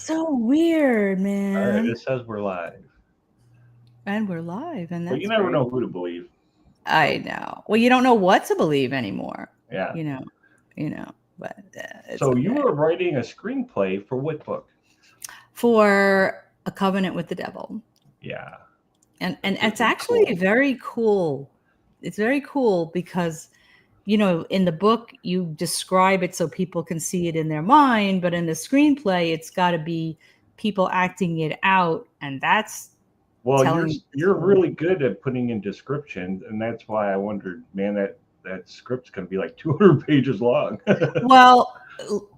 so weird, All right, man. it says we're live, And we're live, and but you that's never very know who to cool. believe. I So know. Well, you don't know what to believe anymore, yeah. you know, you know, but it's So you okay. were writing a screenplay for what book? For A Covenant with the Devil. Yeah, And that's it's really actually cool. very cool. It's very cool because in the book you describe it so people can see it in their mind, but in the screenplay it's got to be people acting it out, and that's Well, telling the you're story. really good at putting in descriptions, and that's why I wondered, man, that script's going to be like 200 pages long. Well,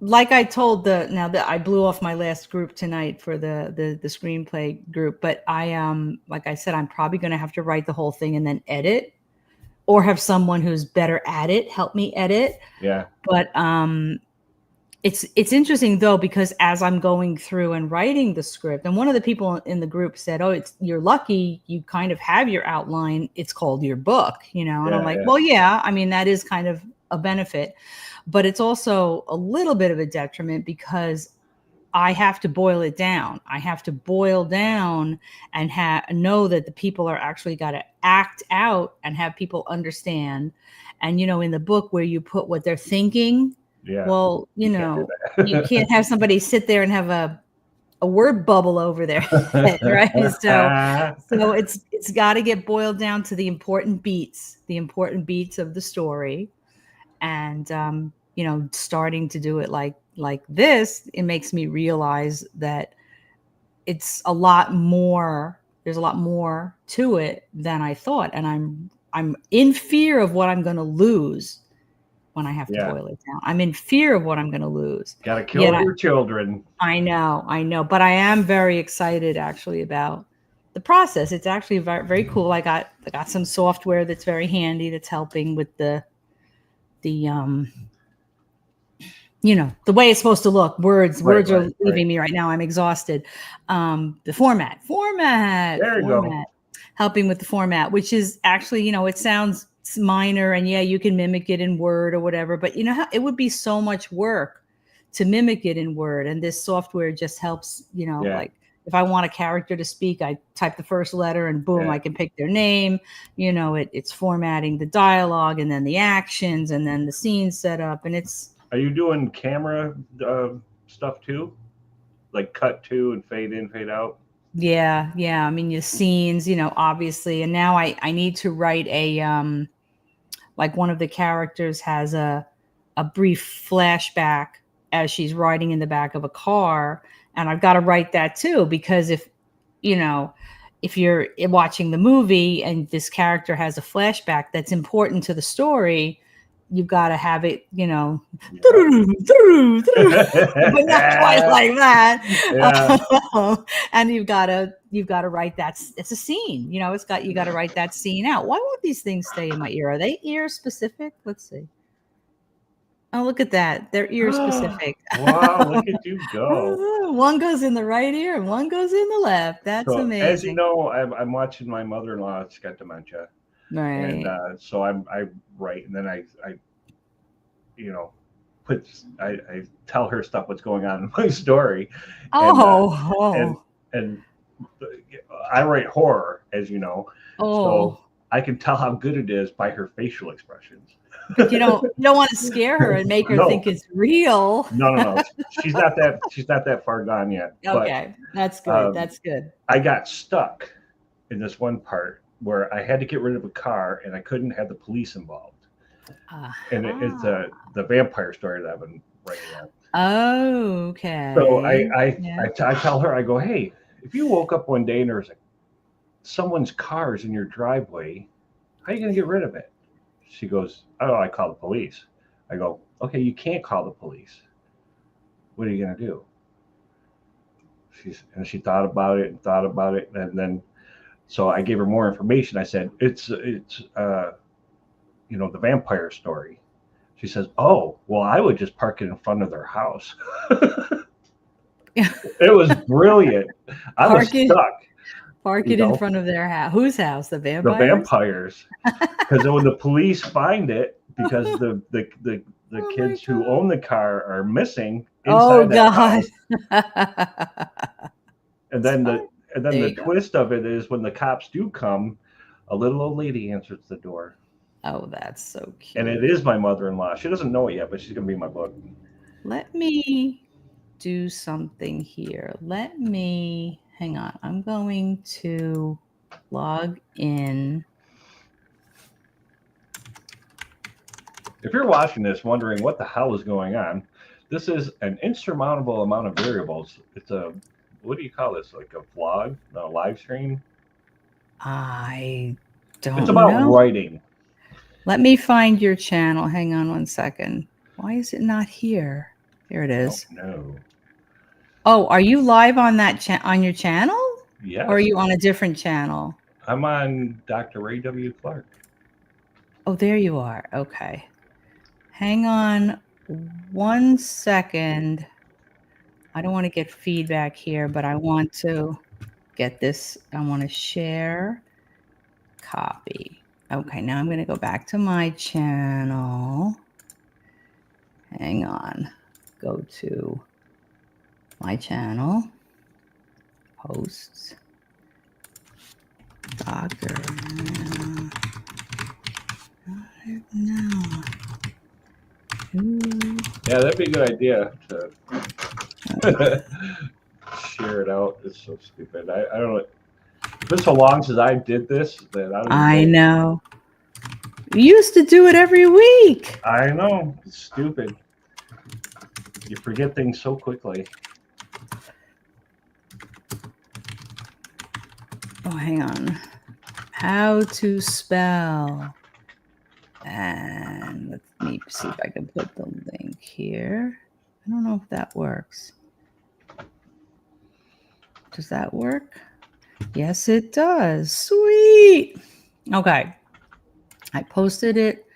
like I told now that I blew off my last group tonight for the screenplay group, but like I said, I'm probably going to have to write the whole thing and then edit, or have someone who's better at it help me edit. Yeah, But it's interesting though, because as I'm going through and writing the script, and one of the people in the group said, "Oh, you're lucky you kind of have your outline. It's called your book, And I'm yeah, like, yeah, "Well, yeah. I mean, that is kind of a benefit, but it's also a little bit of a detriment because I have to boil it down. I have to boil down and know that the people are actually got to act out and have people understand. And in the book where you put what they're thinking, yeah. well, You can't do you that. can't have somebody sit there and have a word bubble over their head, right? So it's got to get boiled down to the important beats of the story, and starting to do it like this, it makes me realize that it's a lot more there's a lot more to it than I thought, and I'm in fear of what I'm going to lose when I have to Yeah, boil it down. I'm in fear of what I'm going to lose. got to Yet kill your children. I know, but I am very excited actually about the process. It's actually very, very cool. I got some software that's very handy that's helping with the the way it's supposed to look. Words Right, words are right, right. leaving me right now. I'm exhausted. The format, helping with the format, which is actually, it sounds minor, and yeah, you can mimic it in Word or whatever, but you know how it would be so much work to mimic it in Word, and this software just helps. Yeah, Like if I want a character to speak, I type the first letter and boom, yeah. I can pick their name. It's formatting the dialogue and then the actions and then the scene set up, and it's Are you doing camera stuff too? Like cut to and fade in, fade out? yeah, yeah. I mean, your scenes, obviously. And now I need to write like one of the characters has a brief flashback as she's riding in the back of a car, and I've got to write that too, because you know, if you're watching the movie and this character has a flashback that's important to the story, you've got to have it, Yep. but not quite like Yeah. that. And you've got to write that. It's a scene, you got to write that scene out. Why won't these things stay in my ear? Are they ear specific? Let's see. Oh, look at that. They're ear specific. Wow, look at you go. One goes in the right ear and one goes in the left. That's So, as you amazing. know, I'm watching my mother-in-law. She's got dementia, and Right. so I write, and then I you know put I tell her stuff what's going on in my story, and Oh, and oh, and I write horror, as you know, so oh. I can tell how good it is by her facial expressions. But you don't want to scare her and make her No, think it's real. no, no, no. She's not that far gone yet. But Okay, that's good. um, That's good. I got stuck in this one part where I had to get rid of a car and I couldn't have the police involved. And it's Aha. the vampire story that I've been writing on. So Okay. Yeah. I tell her, I go, hey, if you woke up one day and there was someone's cars in your driveway, how are you going to get rid of it? She goes, oh, I call the police. I go, okay, you can't call the police. What are you going to do? She thought about it and thought about it, and then so I gave her more information. I said, it's the vampire story. She says, oh, well, I would just park it in front of their house. It was brilliant. I was Park it. stuck, Park you it in know, front of their house. Whose house? The the vampires? vampires. Because when the police find it, because the Oh my kids who God. own the car are missing Oh inside that God. house. And It's then fine. There the you go. twist of it is when the cops do come, a little old lady answers the door. Oh, that's so And it cute. is my mother-in-law. She doesn't know it yet, but she's gonna be in my book. Let me do something here. Hang on. I'm going to log in. If you're watching this wondering what the hell is going on, this is an insurmountable amount of variables. It's a, what do you call this? Like a vlog, a live stream? I It's don't about know. writing. Let me find your channel. Hang on one second. Why is it not here? Here it is. Oh, no. Oh, are you live on that on your channel? Yes. Or are you on a different channel? I'm on Dr. Ray W. Clark. Oh, there you are. Okay. Hang on 1 second. I don't want to get feedback here, but I want to get this. I want to share, copy. Okay, now I'm going to go back to my channel. Hang on. Go to my channel, posts, Doctor. No. Yeah, that'd be a good idea to share it out. It's so stupid. I don't know. It's been so long since I did this that I don't I even know. We used to do it every week. I know. It's stupid. You forget things so quickly. Oh, hang on. How to spell. And let me see if I can put the link here. I don't know if that works. Does that work? Yes, it does. Sweet. Okay. I posted it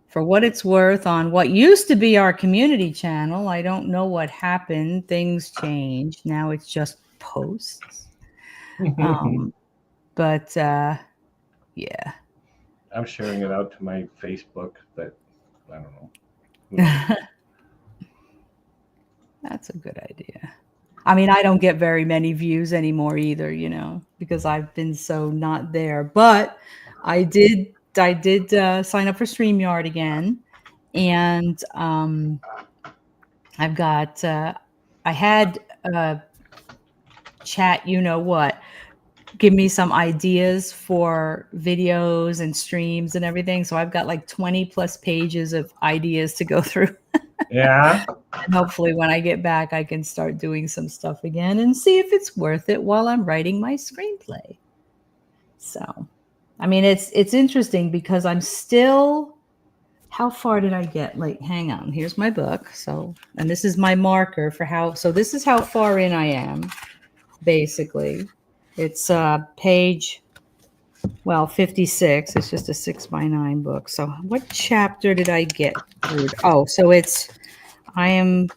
for what it's worth on what used to be our community channel. I don't know what happened. Things changed. Now it's just posts. But yeah. I'm sharing it out to my Facebook, but I don't know. That's a good idea. I mean, I don't get very many views anymore either, because I've been so not there. But I did sign up for StreamYard again, and I've got I had chat, give me some ideas for videos and streams and everything. So I've got like 20 plus pages of ideas to go through. Yeah. And hopefully when I get back, I can start doing some stuff again and see if it's worth it while I'm writing my screenplay. So, I mean, it's interesting because I'm still, how far did I get? Like, hang on, here's my book. So, and this is my marker for so this is how far in I am, basically. It's page, 56. It's just a 6x9 book. So what chapter did I get through? Oh, so I am,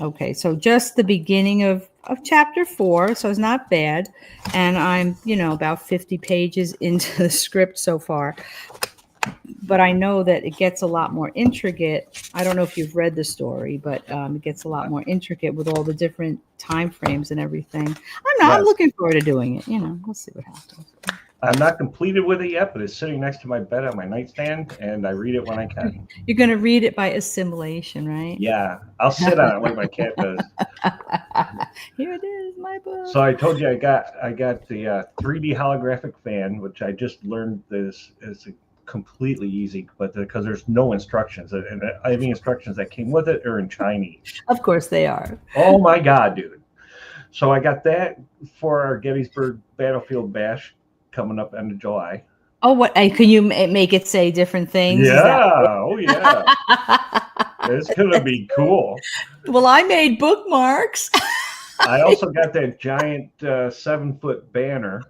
okay, so just the beginning of chapter 4, so it's not bad. And I'm, about 50 pages into the script so far. But I know that it gets a lot more intricate. I don't know if you've read the story, but it gets a lot more intricate with all the different time frames and everything. I'm looking forward to doing it. We'll see what happens. I'm not completed with it yet, but it's sitting next to my bed on my nightstand, and I read it when I can. You're going to read it by assimilation, right? Yeah, I'll sit on it like my cat does. Here it is, my book. So I told you I got the 3D holographic fan, which I just learned this is completely easy, but because there's no instructions, and any instructions that came with it are in Chinese. Of course they are. Oh my God, dude! So I got that for our Gettysburg Battlefield Bash coming up end of July. Oh, what? Can you make it say different things? Yeah. Oh yeah. It's gonna be cool. Well, I made bookmarks. I also got that giant 7-foot banner.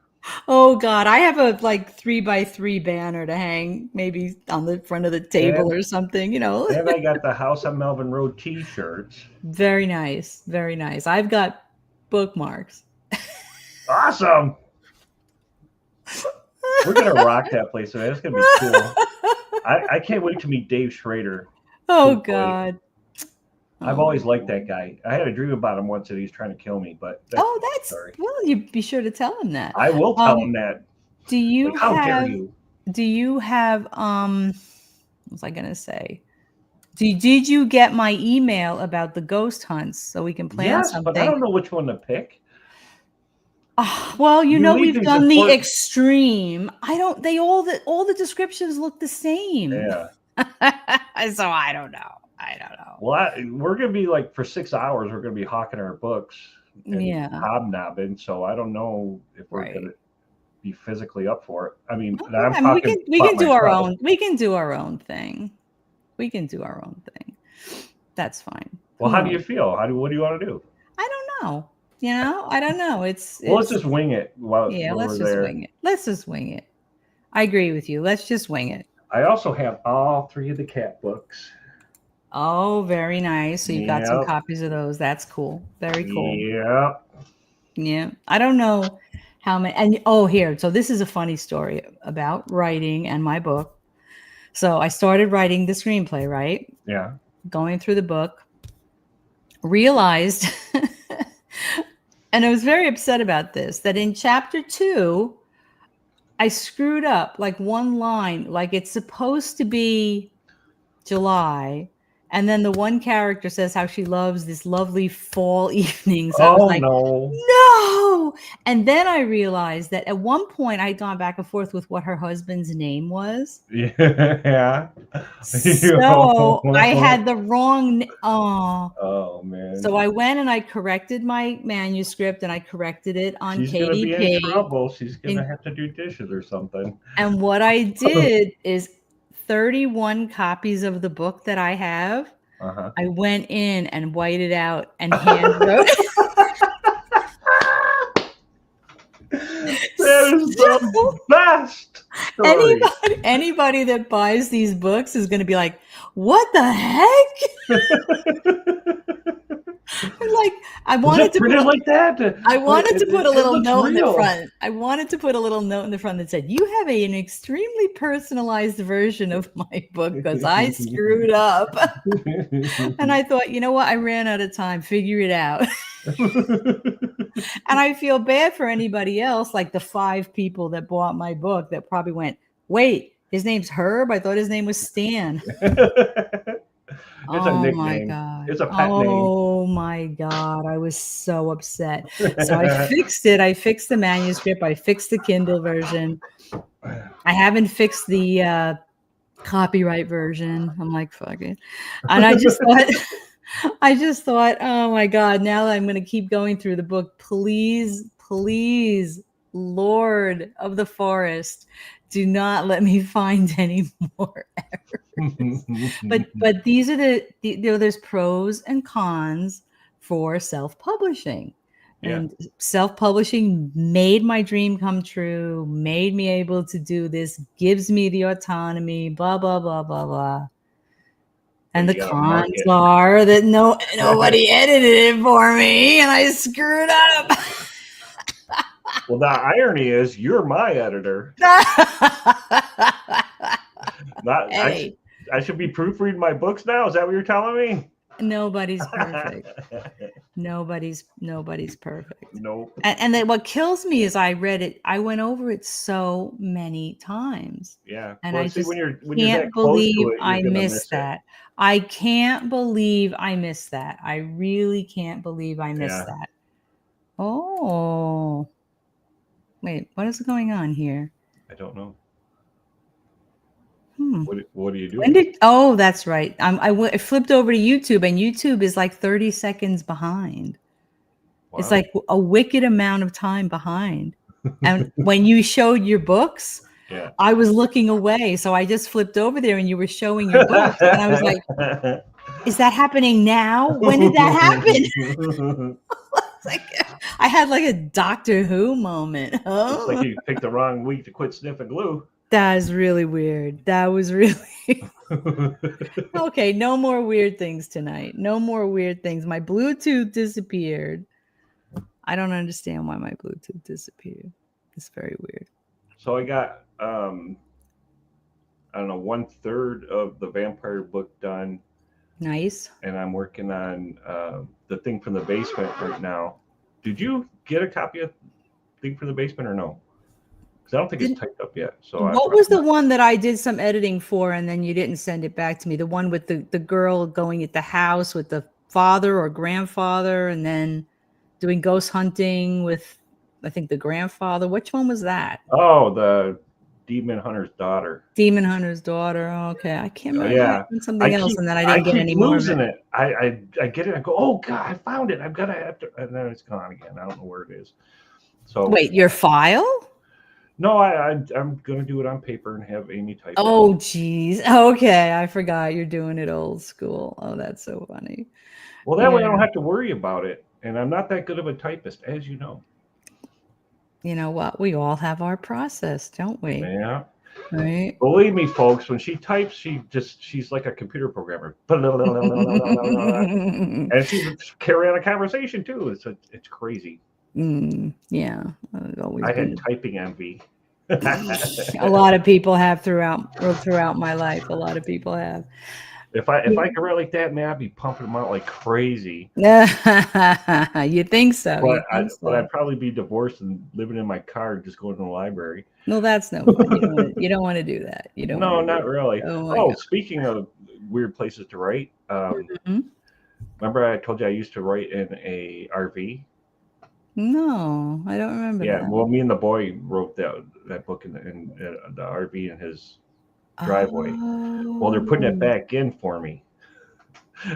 Oh God, I have a 3x3 banner to hang maybe on the front of the table or something, And I got the House on Melvin Road T-shirts. Very nice, very nice. I've got bookmarks. Awesome. We're gonna rock that place, man. It's gonna be cool. I can't wait to meet Dave Schrader. Oh truthfully. God. I've Oh my always liked that God. guy. I had a dream about him once that he's trying to kill me, but that's Oh, another that's story. well. You be sure to tell him that. I will tell him Um, that. do Like, you how dare have? you? Do you have? What was I gonna say? Did you get my email about the ghost hunts so we can plan Yes, but I something? don't know which one to pick. Well, You leave we've these done the important. extreme. I don't. They all the descriptions look the same. Yeah. So I don't know. I don't know. Well, we're gonna be like for 6 hours. We're gonna be hawking our books and Yeah. hobnobbing. So I don't know if we're Right. gonna be physically up for it. I mean, Okay. I'm I mean, talking we about can do our myself. own. We can do our own thing. We can do our own thing. That's fine. Well, Who how do you knows? feel? What do you want to do? I don't know. I don't know. Well, let's just wing it Yeah, while let's we're just there. wing it. Let's just wing it. I agree with you. Let's just wing it. I also have all three of the cat books. Oh, very nice. So you've got some Yep. copies of those. That's cool. Very cool. Yep. Yeah. I don't know how many. And oh, here. So this is a funny story about writing and my book. So I started writing the screenplay, right? Yeah. Going through the book, realized, and I was very upset about this, that in chapter 2, I screwed up like one line, like it's supposed to be July. And then the one character says how she loves this lovely fall evenings. I was Oh like, no. no. And then I realized that at one point I'd gone back and forth with what her husband's name was. Yeah. So I had the wrong. Oh. Oh man. So I went and I corrected my manuscript and I corrected it on She's gonna be in KDP. trouble. She's gonna And, have to do dishes or something. and what I did is 31 copies of the book that I have, Uh-huh. I went in and whited out and hand wrote. That is the best story. Anybody that buys these books is going to be like, "What the heck?" Like, I Was wanted it to printed put. like that? I wanted to put a It little looks note in the real. front. I wanted to put a little note in the front that said, "You have an extremely personalized version of my book because I screwed up." And I thought, you know what? I ran out of time. Figure it out. And I feel bad for anybody else, like the 5 people that bought my book that probably went, "Wait, his name's Herb? I thought his name was Stan." It's a Oh my nickname. God. It's a pet name. Oh my God. I was so upset. So I fixed it. I fixed the manuscript. I fixed the Kindle version. I haven't fixed the copyright version. I'm like, fuck it. And I just thought, oh my God, now that I'm going to keep going through the book, please, please, Lord of the Forest, do not let me find any more errors. But these are there's pros and cons for self-publishing. Yeah. And self-publishing made my dream come true, made me able to do this, gives me the autonomy, blah, blah, blah, blah, blah. And the you gotta mark cons it. are that nobody edited it for me and I screwed up. Well, the irony is you're my editor. Not Hey, I should be proofreading my books now. Is that what you're telling me? nobody's perfect. Nobody's perfect. Nope. And then what kills me is I read it. I went over it so many times. Yeah. And Well, I see, just when you're that can't close believe to it, you're I gonna missed miss it. that. I can't believe I missed that. I really can't believe I missed Yeah. that. Oh. Wait, what is going on here? I don't know. Hmm. What are you When doing? oh, that's right. I flipped over to YouTube and YouTube is like 30 seconds behind. Wow. It's like a wicked amount of time behind. And when you showed your books, Yeah. I was looking away. So I just flipped over there and you were showing your books. And I was like, is that happening now? When did that happen? Like, I had like a Doctor Who moment. Looks like you picked the wrong week to quit sniffing glue. That is really weird. That was really okay. No more weird things tonight. No more weird things. My Bluetooth disappeared. I don't understand why my Bluetooth disappeared. It's very weird. So I got I don't know, 1/3 of the vampire book done. Nice. and I'm working on the thing from the basement right now. Did you get a copy of Thing from the Basement or no? Because I don't think it's Didn't, typed up yet. So what was the one that I did some editing for and then you didn't send it back to me? The one with the girl going at the house with the father or grandfather and then doing ghost hunting with, I think, the grandfather. Which one was that? Oh, the Demon Hunter's Daughter. Demon Hunter's Daughter. Oh, okay. I can't remember. I Yeah, did something else and then I I didn't get keep any more of losing it. it. I get it. I go, oh God, I found it. I've got to have to, and then it's gone again. I don't know where it is. So Wait, your file? no, I'm gonna do it on paper and have Amy type it. Oh, geez. Okay. I forgot you're doing it old school. Oh, that's so funny. Well, that way I Yeah. don't have to worry about it. And I'm not that good of a typist, as you know. You know what? We all have our process, don't we? Yeah. Right. Believe me, folks, when she types, she's like a computer programmer. And she's carry on a conversation too. It's crazy. Yeah. I've always I had been. typing envy. A lot of people have throughout my life. A lot of people have. If I could write like that, man, I'd be pumping them out like crazy. You think so? You think But so? I'd probably be divorced and living in my car, just going to the library. No, that's no fun. You don't want to do that. You don't want No, to do not really. that. Oh my Oh, God. speaking of weird places to write, Mhm. remember I told you I used to write in a RV? No, I don't remember Yeah, that. well, me and the boy wrote that book in the RV in his driveway. Well, they're putting it Oh, back in for me.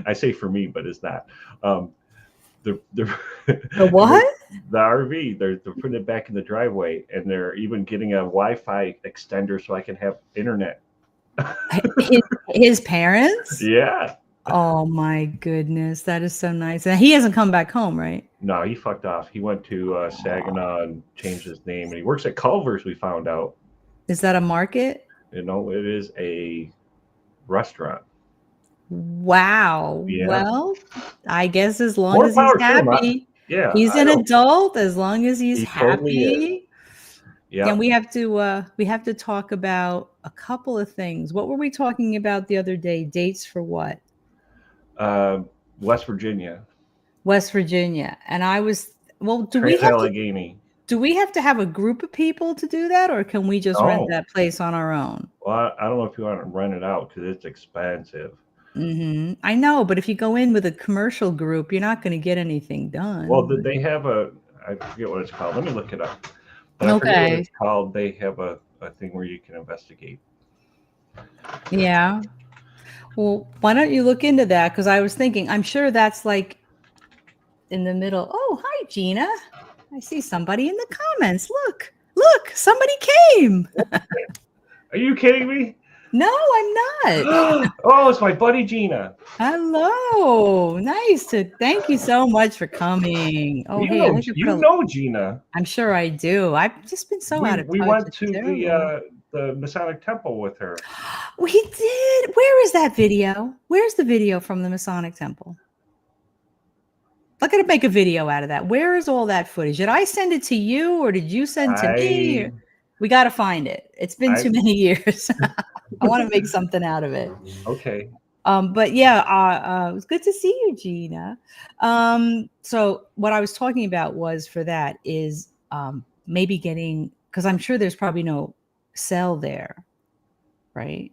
I say for me, but it's not. Um, the the what? the RV, they're putting it back in the driveway, and they're even getting a Wi-Fi extender so I can have internet. His parents? Yeah. Oh my goodness, that is so nice. And he hasn't come back home, right? No, he fucked off. He went to Saginaw and changed his name, and he works at Culver's. We found out. Is that a market? You know, it is a restaurant. Wow. Yeah. Well, I guess as long More as he's power to him. happy, Yeah, he's I an don't. adult, as long as he's He totally is. happy. Yeah. And we have to talk about a couple of things. What were we talking about the other day? Dates for what? Uh, West Virginia, West Virginia. And I was, well, Trans-Allegheny. do we have to have a group of people to do that, or can we just rent Oh, that place on our own? well, I don't know if you want to rent it out because it's expensive. I know, but if you go in with a commercial group, you're not going to get anything Well, done. they have I forget what it's called. Let me look it up. But I forget what Okay. it's called. They have a thing where you can investigate. Yeah. Well, why don't you look into that? Because I was thinking, I'm sure that's like in the middle. Oh, hi, Gina. I see somebody in the comments. Look, somebody came. Are you kidding me? No, I'm not. Oh, it's my buddy Gina. Hello. Thank you so much for coming. Oh, hey, I think You know Gina. I'm sure I do. I've just been so out of We touch. went It's to terrible. the Masonic Temple with her. We did. Where is that video? Where's the video from the Masonic Temple? I gotta make a video out of that. Where is all that footage? Did I send it to you or did you send to me? I We got to find it. It's been I too many years. I want to make something out of it. okay. But yeah, it was good to see you, Gina. So what I was talking about was for that is maybe getting, because I'm sure there's probably no cell there, right?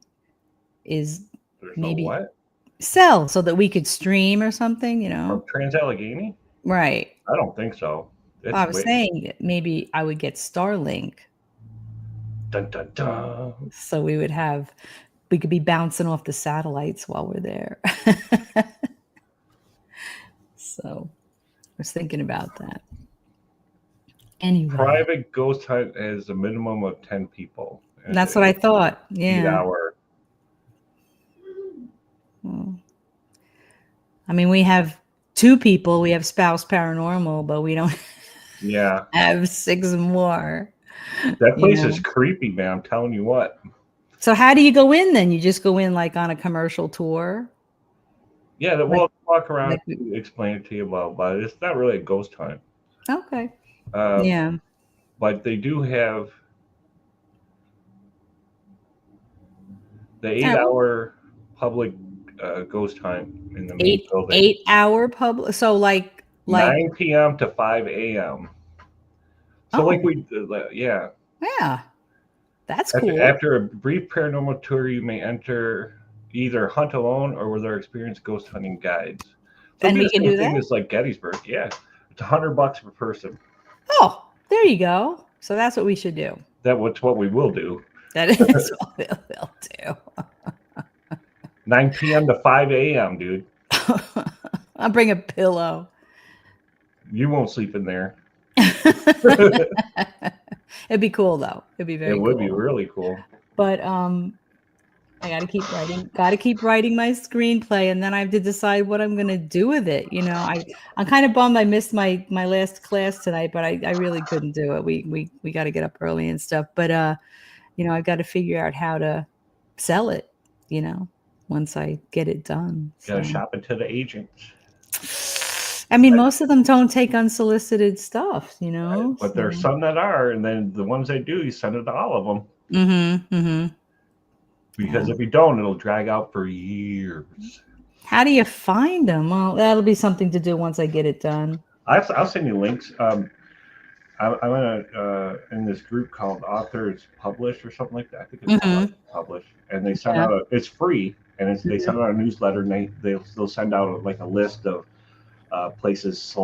Is There's no maybe what? cell so that we could stream or something, you know? From Trans-Allegheny? Right. I don't think so. That's I was way. saying that maybe I would get Starlink. Dun, dun, dun. So we could be bouncing off the satellites while we're there. So I was thinking about that. Anyway, Private ghost hunt has a minimum of 10 people. that's what I thought. Yeah. Hour. Well, I mean, we have 2 people. We have Spouse Paranormal, but we don't have 6 more. That place is creepy, man. I'm telling you what. So how do you go in then? You just go in like on a commercial tour? Yeah, we'll walk around, explain it to you about, but it's not really a ghost hunt. Okay. Yeah. But they do have the 8-hour public ghost hunt in the main building. 8-hour public. So like 9 p.m. to 5 a.m. So like yeah, that's after, cool. after a brief paranormal tour, you may enter either hunt alone or with our experienced ghost hunting guides. So And we can do thing that. is like Gettysburg. Yeah, it's $100 per person. Oh, there you go. So that's what we should do. That's what we will do. That is what we'll do. 9 p.m. to 5 a.m., dude. I'll bring a pillow. You won't sleep in there. It'd be cool though. It'd be very cool. It would be really cool. But I gotta keep writing my screenplay, and then I have to decide what I'm gonna do with it. You know, I'm kind of bummed I missed my last class tonight, but I really couldn't do it. We got to get up early and stuff. But you know, I've got to figure out how to sell it, you know, once I get it done. Gotta shop it to the agents. I mean, most of them don't take unsolicited stuff, you know. But there's some that are, and then the ones that do, you send it to all of them. Because if you don't, it'll drag out for years. How do you find them? Well, that'll be something to do once I get it done. I'll send you links. I'm in this group called Authors Publish or something like that. I think it's called Publish, and they send out it's free, and they send out a newsletter, and they'll send out like a list of places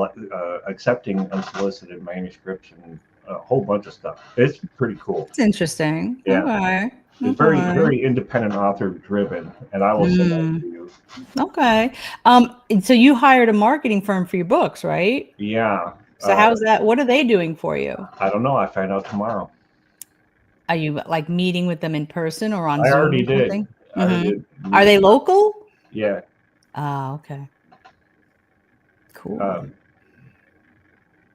accepting unsolicited manuscripts and a whole bunch of stuff. It's pretty cool. It's interesting. Yeah. Okay. It's very independent author driven, and I will send that to you. Okay. So you hired a marketing firm for your books, right? Yeah. So how's that? What are they doing for you? I don't know. I find out tomorrow. Are you like meeting with them in person or on I Zoom? already did. Are they local? Yeah. Oh, okay. Cool.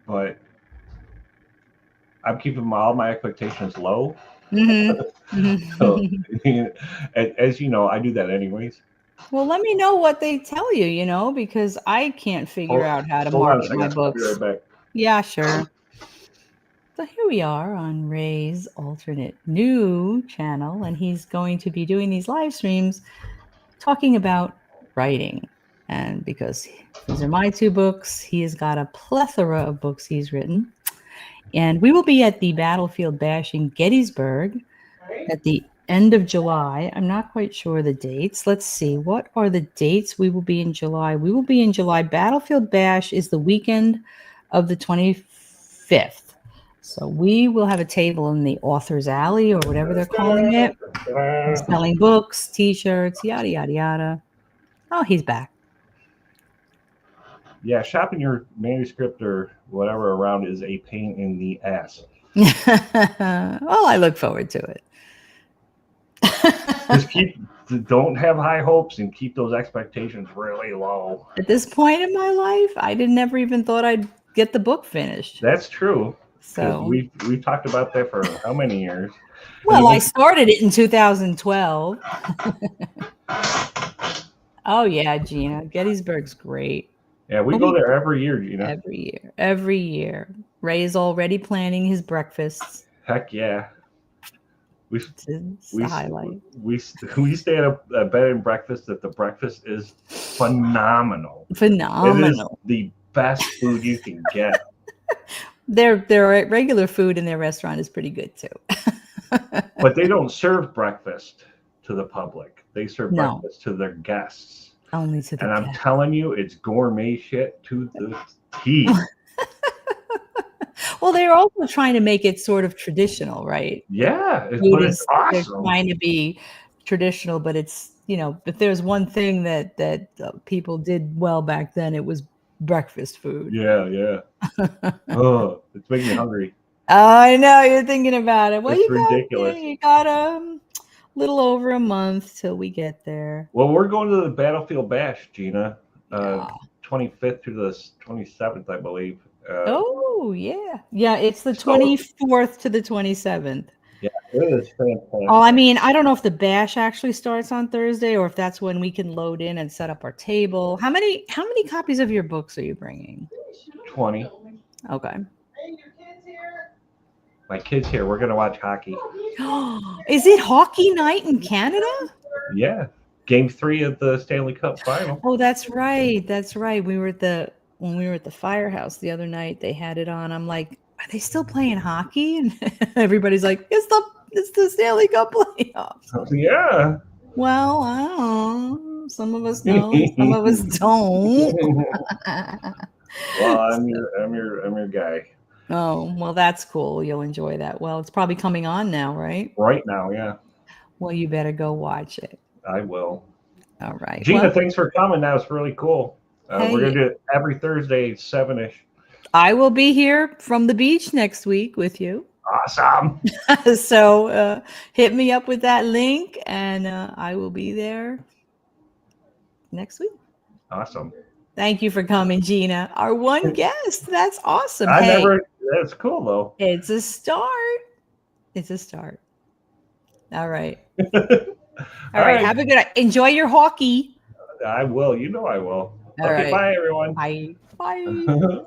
But I'm keeping all my expectations low. So, as you know, I do that anyways. Well, let me know what they tell you, you know, because I can't figure out how to market my books. I'll be right back. Yeah, sure. So here we are on Ray's alternate new channel, and he's going to be doing these live streams talking about writing. And because these are my 2 books, he has got a plethora of books he's written. And we will be at the Battlefield Bash in Gettysburg at the end of July. I'm not quite sure the dates. Let's see. What are the dates we will be in July? We will be in July. Battlefield Bash is the weekend of the 25th. So we will have a table in the Author's Alley or whatever they're calling it. Selling books, T-shirts, yada, yada, yada. Oh, he's back. Yeah, shopping your manuscript or whatever around is a pain in the ass. Well, I look forward to it. Just don't have high hopes and keep those expectations really low. At this point in my life, I never even thought I'd get the book finished. That's true. So we've talked about that for how many years? Well, I started it in 2012. Oh yeah, Gina. Gettysburg's great. Yeah, we go there every year, Gina. Every year. Ray is already planning his breakfasts. Heck yeah. It's a highlight. We stay at a bed and breakfast that the breakfast is phenomenal. Phenomenal. It is the best food you can get. Their regular food in their restaurant is pretty good too. But they don't serve breakfast to the public. They serve breakfast to their guests. Only to the And I'm telling you, it's gourmet shit to the T. Well, they're also trying to make it sort of traditional, right? Yeah, but it's awesome. They're trying to be traditional, but it's, you know, if there's one thing that people did well back then, it was breakfast food. Yeah. Oh, it's making me hungry. I know you're thinking about it. Well, it's ridiculous. You got a little over a month till we get there. Well, we're going to the Battlefield Bash, Gina. 25th through the 27th, I believe. Oh, yeah. It's the 24th to the 27th. Yeah, it is fantastic. Oh, I mean, I don't know if the bash actually starts on Thursday or if that's when we can load in and set up our table. How many copies of your books are you bringing? 20. Okay. My kid's here. We're going to watch hockey. Is it hockey night in Canada? Yeah. Game 3 of the Stanley Cup final. Oh, that's right. That's right. When we were at the firehouse the other night, they had it on. I'm like, are they still playing hockey? And everybody's like, it's the Stanley Cup playoffs. Yeah. Well, I don't know. Some of us know, and some of us don't. Well, I'm your guy. Oh, well, that's cool. You'll enjoy that. Well, it's probably coming on now, right? Right now, yeah. Well, you better go watch it. I will. All right. Gina, Well, thanks for coming. That was really cool. We're hey, going to do it every Thursday, 7-ish. I will be here from the beach next week with you. Awesome. So hit me up with that link, and I will be there next week. Awesome. Thank you for coming, Gina. Our one guest. That's awesome. That's cool, though. It's a start. It's a start. All right. All right. Have a good night. Enjoy your hockey. I will. You know I will. All right. Bye, everyone. Bye. Bye.